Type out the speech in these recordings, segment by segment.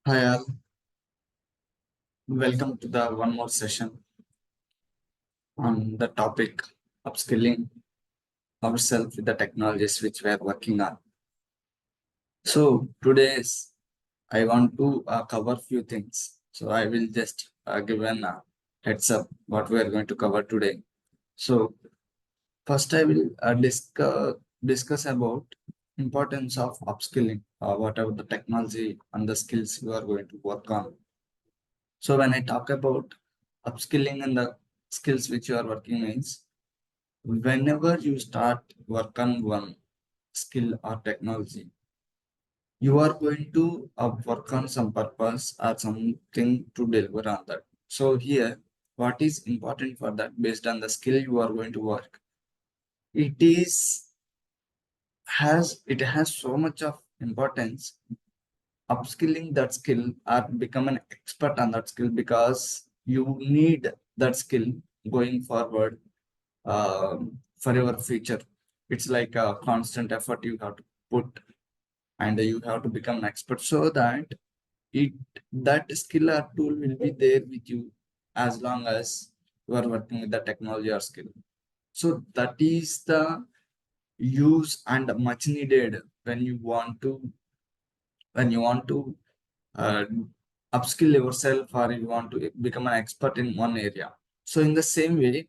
Hi all, welcome to the one more session on the topic upskilling ourselves with the technologies which we are working on. So today's I want to cover few things. So I will just give an heads up what we are going to cover today. So first I will discuss about importance of upskilling, whatever the technology and the skills you are going to work on. So when I talk about upskilling and the skills which you are working means whenever you start work on one skill or technology, you are going to work on some purpose or something to deliver on that. So here, what is important for that based on the skill you are going to work? It has so much of importance upskilling that skill or become an expert on that skill because you need that skill going forward for your future. It's like a constant effort you have to put and you have to become an expert so that it that skill or tool will be there with you as long as you are working with the technology or skill. So that is the use and much needed when you want to uh, upskill yourself or you want to become an expert in one area. So in the same way,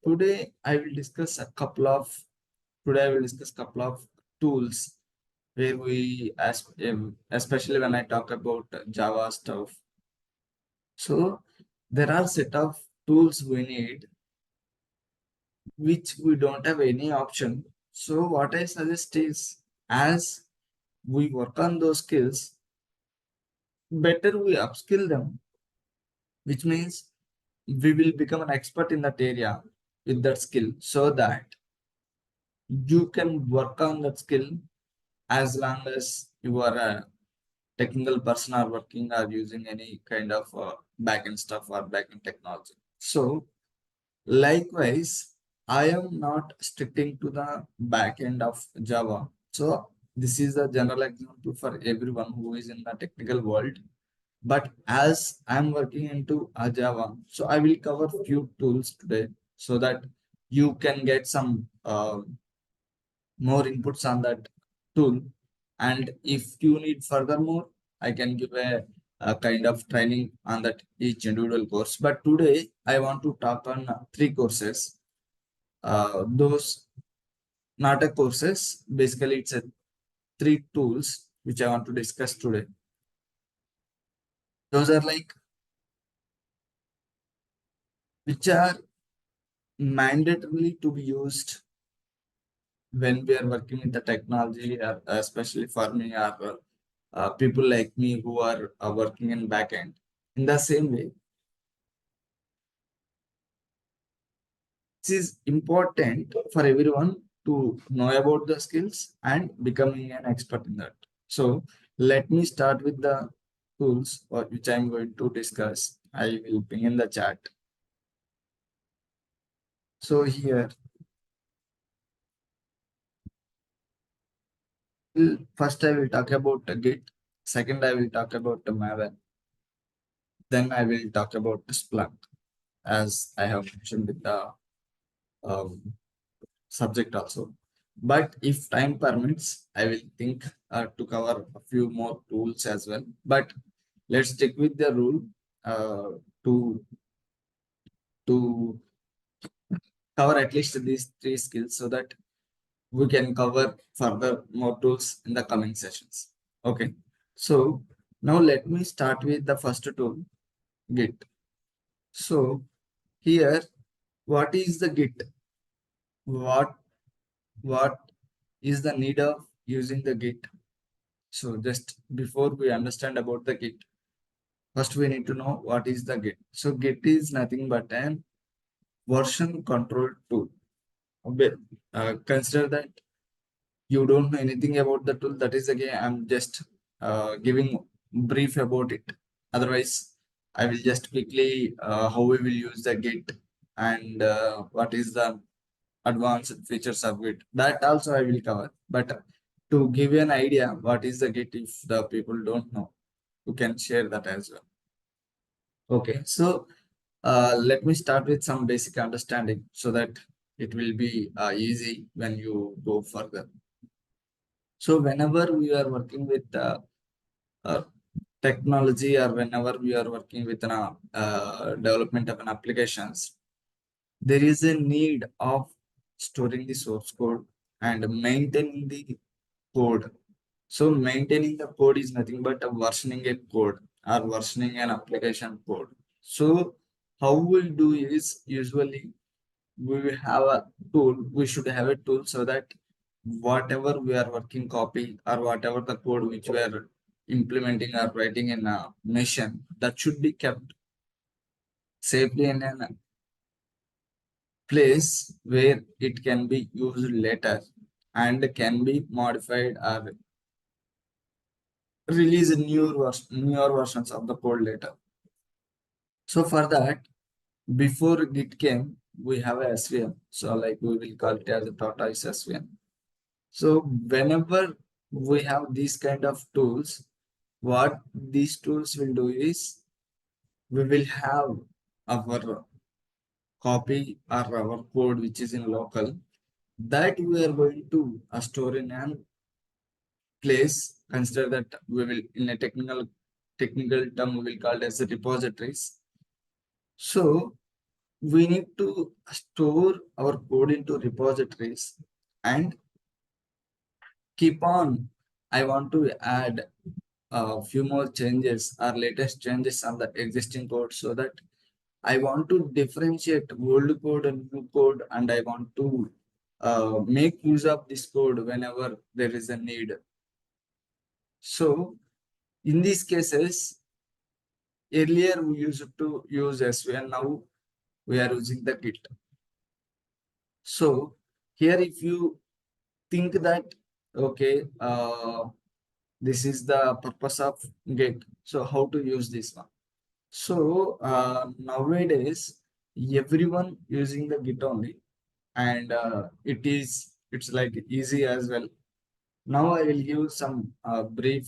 today I will discuss a couple of today I will discuss couple of tools where especially when I talk about Java stuff. So there are set of tools we need which we don't have any option. So what I suggest is as we work on those skills, better we upskill them, which means we will become an expert in that area with that skill so that you can work on that skill as long as you are a technical person or working or using any kind of backend stuff or backend technology. So likewise, I am not sticking to the backend of Java. So this is a general example for everyone who is in the technical world. But as I'm working into Java, so I will cover few tools today so that you can get some more inputs on that tool. And if you need furthermore, I can give a kind of training on that each individual course. But today I want to talk on three courses. Those not a courses. Basically, it's a three tools which I want to discuss today. Those are like which are mandatorily to be used when we are working with the technology, especially for me or people like me who are working in backend. In the same way, this is important for everyone to know about the skills and becoming an expert in that. So let me start with the tools which I'm going to discuss. I will ping in the chat. So here, first I will talk about the Git. Second, I will talk about the Maven. Then I will talk about the Splunk, as I have mentioned with the um, subject also. But if time permits, I will think to cover a few more tools as well. But let's stick with the rule uh, to to cover at least these three skills so that we can cover further more tools in the coming sessions. Okay. So now let me start with the first tool, Git. So here, what is the Git? What what is the need of using the Git? So just before we understand about the Git, first we need to know what is the Git. So Git is nothing but an version control tool. Okay. Consider that you don't know anything about the tool. That is again, I'm just giving brief about it. Otherwise, I will just quickly how we will use the Git and what is the advanced features of Git. That also I will cover. But to give you an idea, what is the Git if the people don't know. you can share that as well. Okay, so let me start with some basic understanding so that it will be easy when you go further. So whenever we are working with uh, technology, or whenever we are working with an development of an applications, there is a need of storing the source code and maintaining the code. So maintaining the code is nothing but versioning a code or versioning an application code. So how we'll do is, usually we will have a tool, we should have a tool so that whatever we are working copy, or whatever the code which we are implementing or writing in a machine, that should be kept safely in a place where it can be used later and can be modified or release newer versions of the code later. So for that, before Git came, we have a SVN. So like we will call it as a tortoise SVN. So whenever we have these kind of tools, what these tools will do is, we will have our copy or our code which is in local, that we are going to store in an place. Consider that we will, in a technical term, we will call it as the repositories. So we need to store our code into repositories and keep on. I want to add a few more changes or latest changes on the existing code, so that I want to differentiate old code and new code, and I want to make use of this code whenever there is a need. So in these cases, earlier we used to use SVN, now we are using the Git. So here, if you think that, okay, this is the purpose of Git, so how to use this one? So nowadays, everyone using the Git only, and it's like easy as well. Now I will give some brief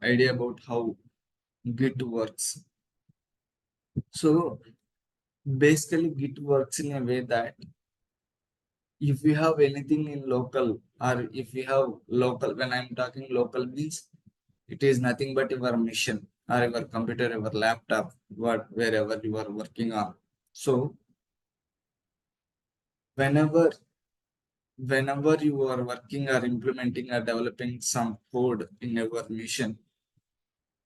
idea about how Git works. So basically, Git works in a way that if you have anything in local, or if you have local, when I'm talking local means, it is nothing but your machine or your computer, your laptop, wherever you are working on. So whenever whenever you are working or implementing or developing some code in your machine,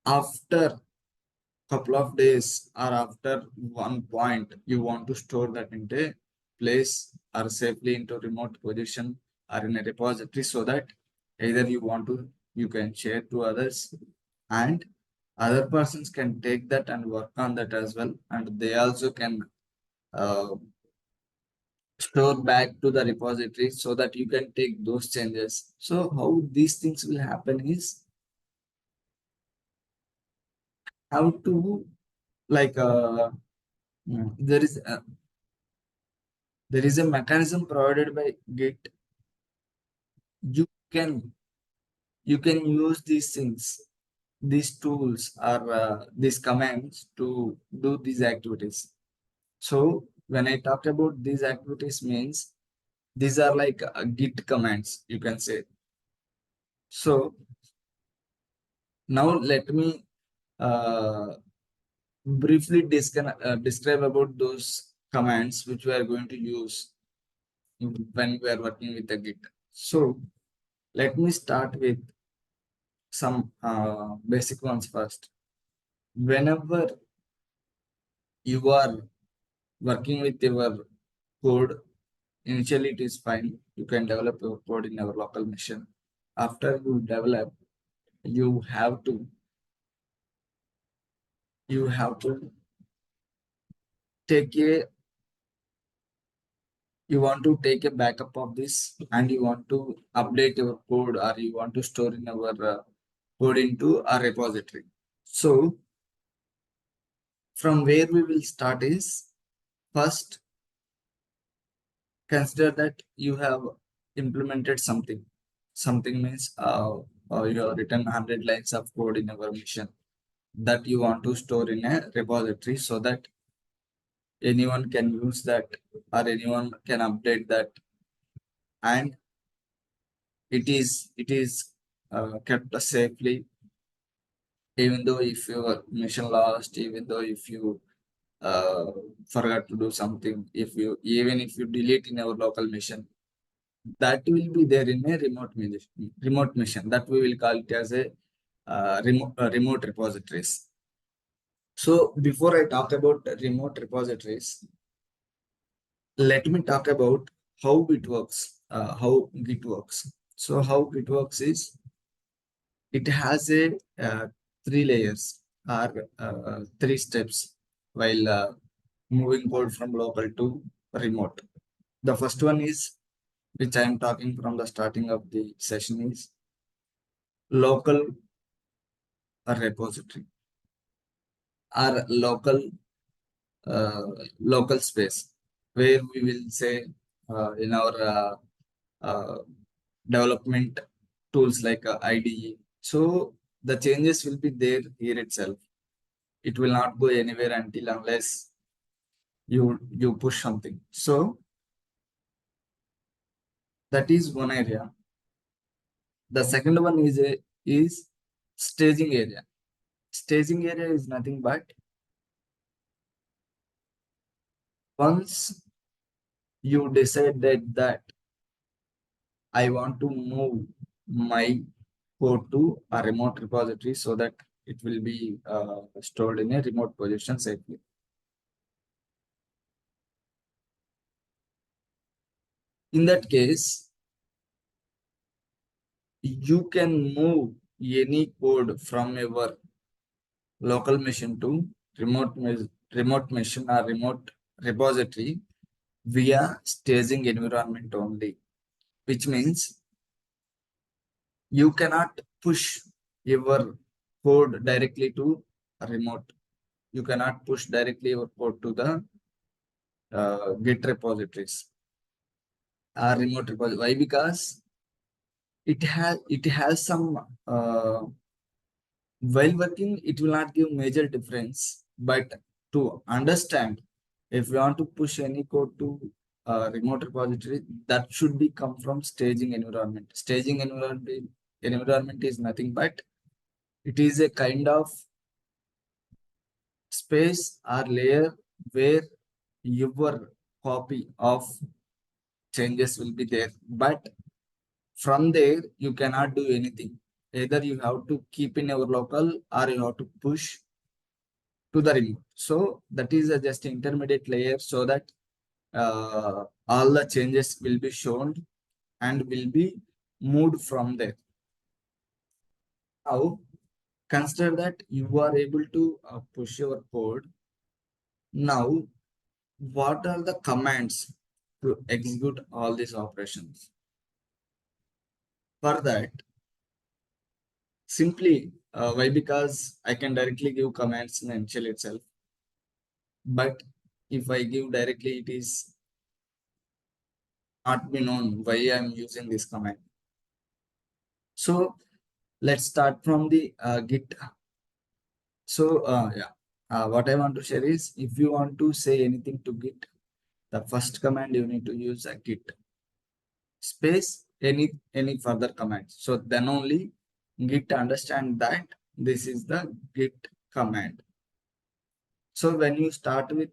after couple of days or after one point, you want to store that in a place or safely into remote position or in a repository, so that either you can share to others, and other persons can take that and work on that as well, and they also can uh, store back to the repository so that you can take those changes. So how these things will happen is, how to, like there is a mechanism provided by Git. You can use these things, these tools, or these commands to do these activities. So when I talk about these activities, means these are like Git commands, you can say. So now let me uh, briefly describe about those commands which we are going to use when we are working with the Git. So let me start with some basic ones first. Whenever you are working with your code, initially it is fine. You can develop your code in your local machine. After you develop, you have to you have to take a you want to take a backup of this, and you want to update your code, or you want to store in our code into a repository. So from where we will start is, first consider that you have implemented something. Something means you have written 100 lines of code in our mission. that you want to store in a repository so that anyone can use that or anyone can update that, and it is kept safely, even though if your mission lost, even though if you uh, forgot to do something, if you even if you delete in our local mission, that will be there in a remote mission that we will call it as a remote repositories. So before I talk about remote repositories, let me talk about how it works, how Git works. So how Git works is it has a three layers or three steps while moving code from local to remote. The first one is, which I am talking from the starting of the session, is local repository or uh, local space, where we will say in our uh, development tools like IDE. So the changes will be there here itself. It will not go anywhere until unless you push something. So that is one area. The second one is staging area. Staging area is nothing but once you decided that I want to move my code to a remote repository so that it will be stored in a remote position safely. In that case, you can move any code from your local machine to remote machine or remote repository via staging environment only, which means you cannot push your code directly to a remote. You cannot push directly your code to the Git repositories or remote repository. Why? Because it has some uh, while working, it will not give major difference. But to understand, if you want to push any code to a remote repository, that should be come from staging environment. Staging environment is nothing but it is a kind of space or layer where your copy of changes will be there. But from there, you cannot do anything. Either you have to keep in your local or you have to push to the remote. So that is a just intermediate layer so that all the changes will be shown and will be moved from there. Now, consider that you are able to push your code. Now, what are the commands to execute all these operations? For that, simply, why? Because I can directly give commands in shell itself. But if I give directly, it is not be known why I am using this command. So let's start from the Git. So yeah, what I want to share is if you want to say anything to Git, the first command you need to use a Git space any further command. So then only Git understand that this is the Git command. So when you start with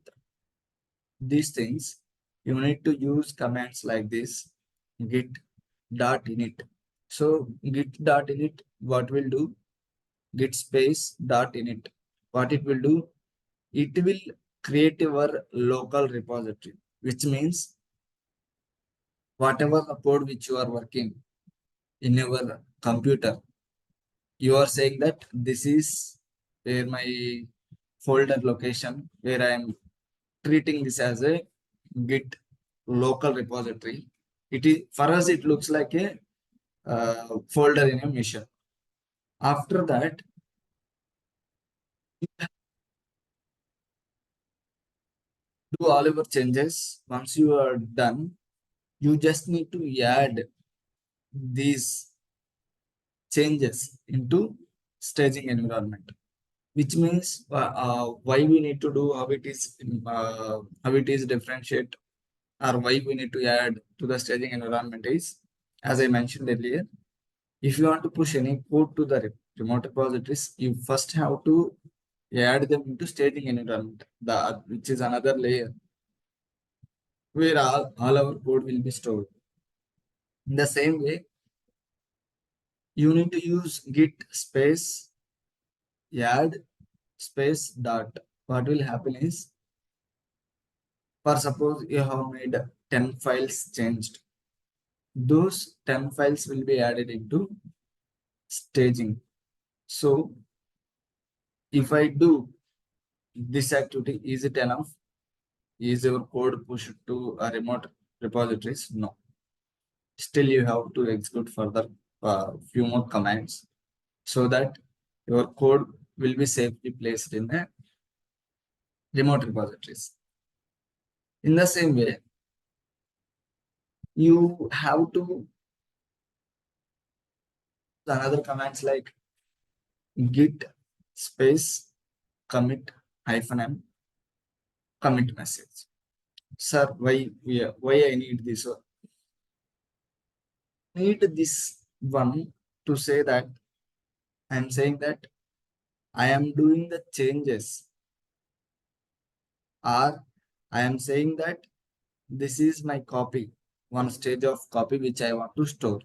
these things, you need to use commands like this git dot init. So git dot init, what will do? Git space dot init. What it will do? It will create your local repository, which means whatever the code which you are working in your computer, you are saying that this is where my folder location, where I am treating this as a Git local repository. It is for us, it looks like a folder in a mission. After that, do all your changes. Once you are done, you just need to add these changes into staging environment. which means why we need to do how it is differentiate or why we need to add to the staging environment is, as I mentioned earlier, if you want to push any code to the remote repositories, you first have to add them into staging environment, which is another layer where all our code will be stored. In the same way, you need to use git space add space dot. What will happen is, for suppose you have made 10 files changed, those 10 files will be added into staging. So if I do this activity, is it enough? Is your code pushed to a remote repositories? No. Still, you have to execute further few more commands so that your code will be safely placed in a remote repositories. In the same way, you have to another commands like git space commit hyphen m commit message. Sir, why I need this? Need this one to say that I'm saying that I am doing the changes, or I am saying that this is my copy, one stage of copy which I want to store.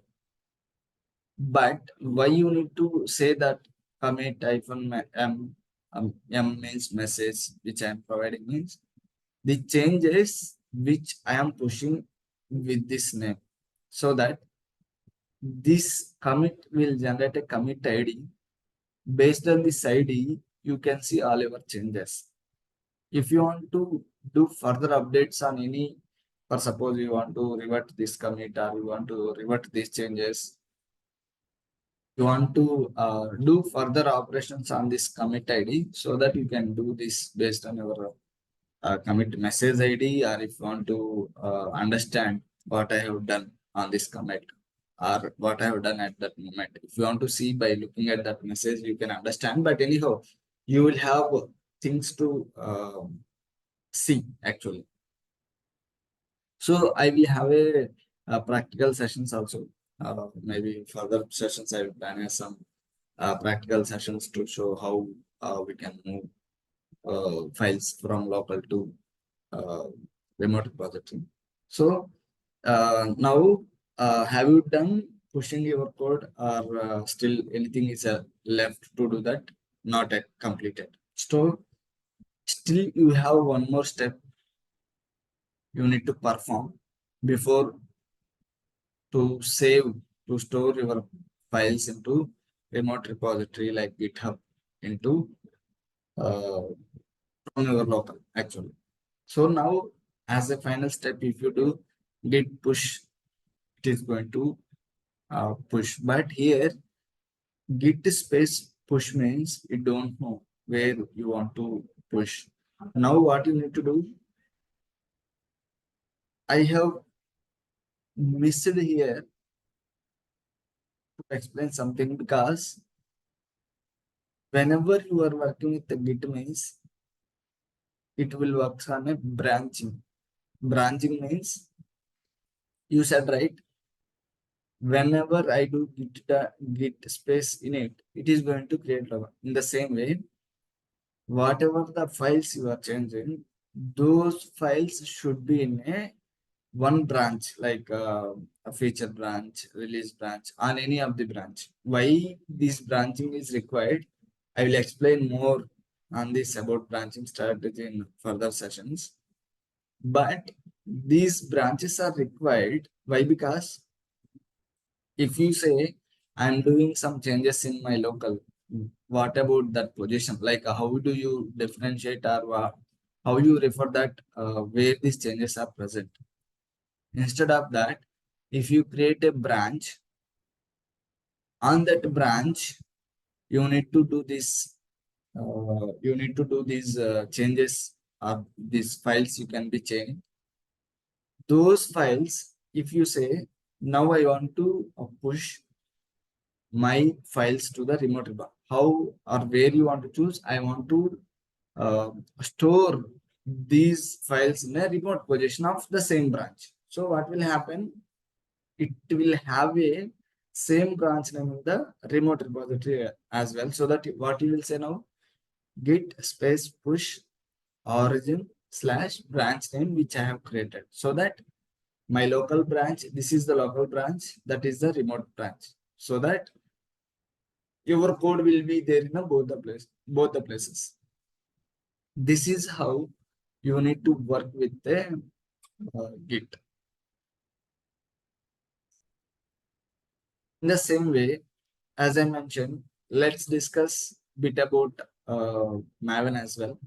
But why you need to say that commit hyphen m means message which I am providing means the changes which I am pushing with this name, so that this commit will generate a commit ID. Based on this ID, you can see all your changes. If you want to do further updates on any, or suppose you want to revert this commit or you want to revert these changes, you want to do further operations on this commit ID, so that you can do this based on your commit message ID, or if you want to understand what I have done on this commit or what I have done at that moment. If you want to see by looking at that message, you can understand. But anyhow, you will have things to see actually. So I will have practical sessions also. Maybe further sessions I will plan some practical sessions to show how we can move files from local to uh, remote repository. So now, have you done pushing your code, or still anything is left to do that? Not yet completed. So still you have one more step you need to perform before to save, to store your files into remote repository like GitHub into uh, from your local actually. So now, as a final step, if you do git push, it is going to push. But here, git space push means you don't know where you want to push. Now, what you need to do, I have missed here to explain something, because whenever you are working with the git means, it will work on a branching. Branching means, you said right, whenever I do git space in it, it is going to create log. In the same way, whatever the files you are changing, those files should be in a one branch, like a feature branch, release branch, on any of the branch. Why this branching is required, I will explain more on this about branching strategy in further sessions. But these branches are required. Why? Because if you say I'm doing some changes in my local, what about that position? Like how do you differentiate, or how you refer that where these changes are present? Instead of that, if you create a branch, on that branch, you need to do this. You need to do these changes, or these files you can be changing. Those files, if you say now I want to push my files to the remote repo. how or where you want to choose. I want to uh, store these files in a remote position of the same branch. So what will happen? It will have a same branch name in the remote repository as well. So that what you will say now, git space push origin slash branch name which I have created. So that my local branch, this is the local branch, that is the remote branch. So that your code will be there in both the places. This is how you need to work with the Git. In the same way, as I mentioned, let's discuss bit about Maven as well.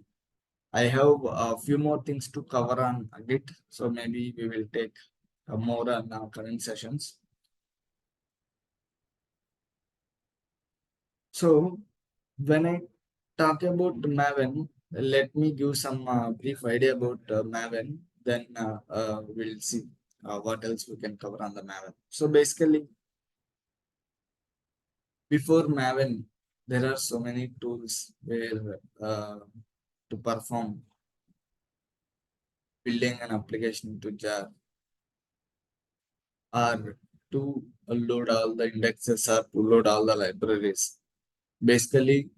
I have a few more things to cover on Git, so maybe we will take more on our current sessions. So when I talk about Maven, let me give some brief idea about Maven. Then we'll see what else we can cover on the Maven. So basically, before Maven, there are so many tools where to perform building an application to jar or to load all the indexes or to load all the libraries. Basically,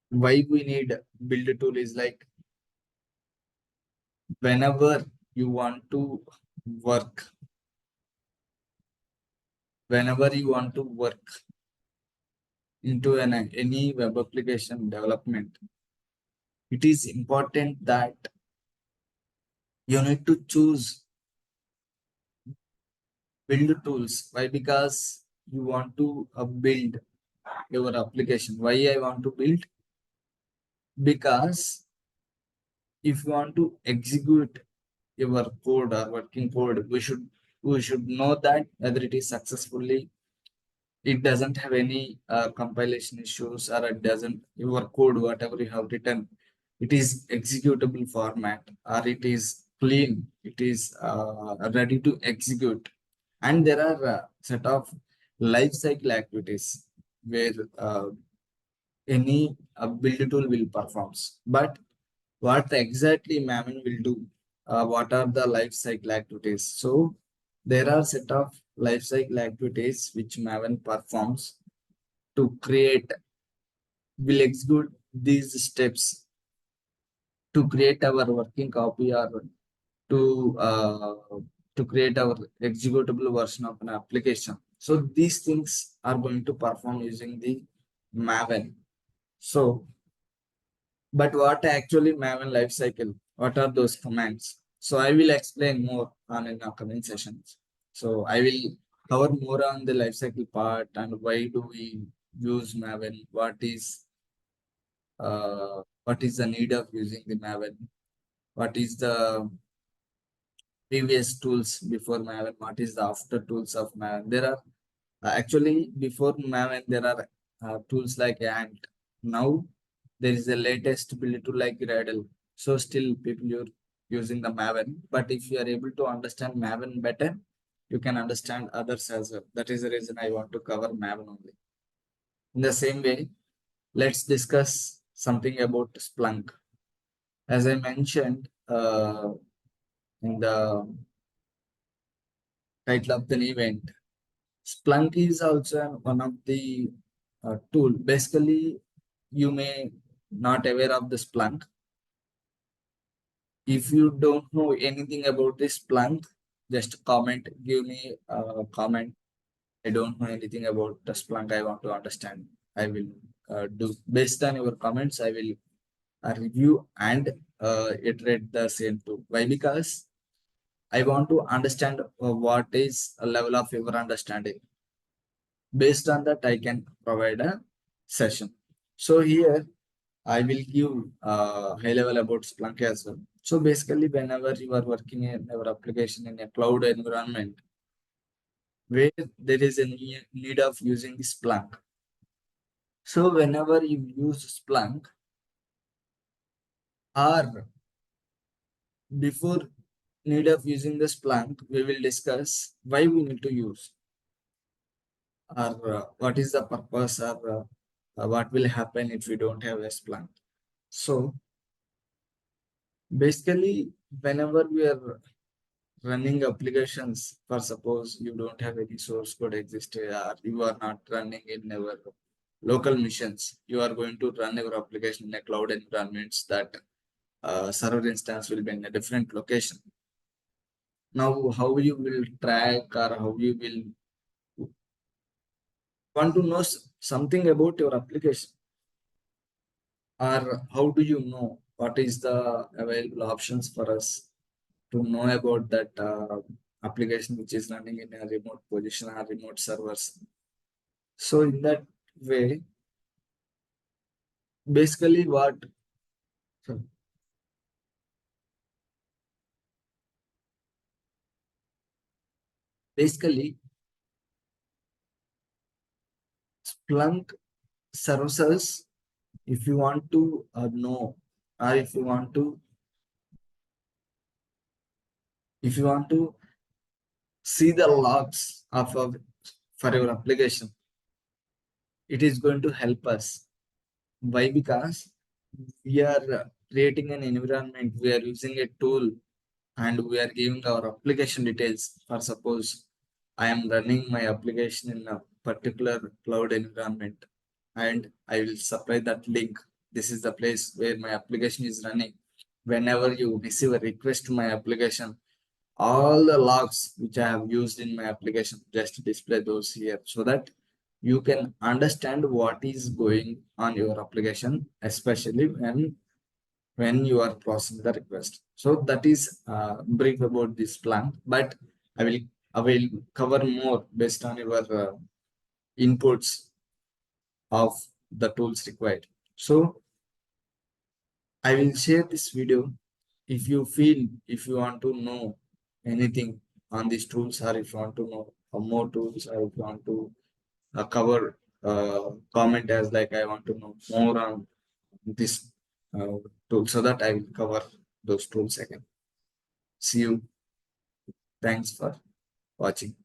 why we need build tool is like whenever you want to work, whenever you want to work into any web application development, it is important that you need to choose build tools. Why? Because you want to build your application. Why I want to build? Because if you want to execute your code or working code, we should know that whether it is successfully, it doesn't have any compilation issues, or it doesn't, your code whatever you have written, it is executable format, or it is clean, it is ready to execute. And there are a set of life cycle activities where any build tool will performs. But what exactly Maven will do? What are the life cycle activities? So there are set of life cycle activities which Maven performs to create, will execute these steps to create our working copy, or to uh, to create our executable version of an application. So these things are going to perform using the Maven. So, but what actually Maven lifecycle? What are those commands? So I will explain more on in our coming sessions. So I will cover more on the lifecycle part and why do we use Maven? What is the need of using the Maven? What is the previous tools before Maven? What is the after tools of Maven? There are actually before Maven there are tools like Ant. Now there is a latest build tool like Gradle. So still people are using the Maven. But if you are able to understand Maven better, you can understand others as well. That is the reason I want to cover Maven only. In the same way, let's discuss something about Splunk. As I mentioned in the title of the event, Splunk is also one of the tool. Basically, you may not aware of the Splunk. If you don't know anything about this Splunk, just comment. Give me a comment. I don't know anything about the Splunk. I want to understand. I will do based on your comments. I will review and iterate the same tool. Why? Because I want to understand what is a level of your understanding. Based on that, I can provide a session. So here I will give high level about Splunk as well. So basically, whenever you are working in your application in a cloud environment where there is a need of using Splunk. So whenever you use Splunk, or before need of using the Splunk, we will discuss why we need to use, or what is the purpose, or what will happen if we don't have a Splunk. So basically, whenever we are running applications, for suppose you don't have any source code existed or you are not running in our local missions, you are going to run your application in a cloud environments that server instance will be in a different location. Now, how you will track or how you will want to know something about your application, or how do you know what is the available options for us to know about that application which is running in a remote position or remote servers. So in that way, basically what basically Splunk serves us if you want to know, or if you want to see the logs of for your application, it is going to help us. Why? Because we are creating an environment, we are using a tool, and we are giving our application details. For suppose I am running my application in a particular cloud environment, and I will supply that link. This is the place where my application is running. Whenever you receive a request to my application, all the logs which I have used in my application, just display those here so that you can understand what is going on your application, especially when you are processing the request. So that is brief about this plan, but I will I will cover more based on your inputs of the tools required. So I will share this video. If you want to know anything on these tools, or if you want to know more tools, or if you want to cover comment as like I want to know more on this uh, tool, so that I will cover those tools again. See you. Thanks for watching.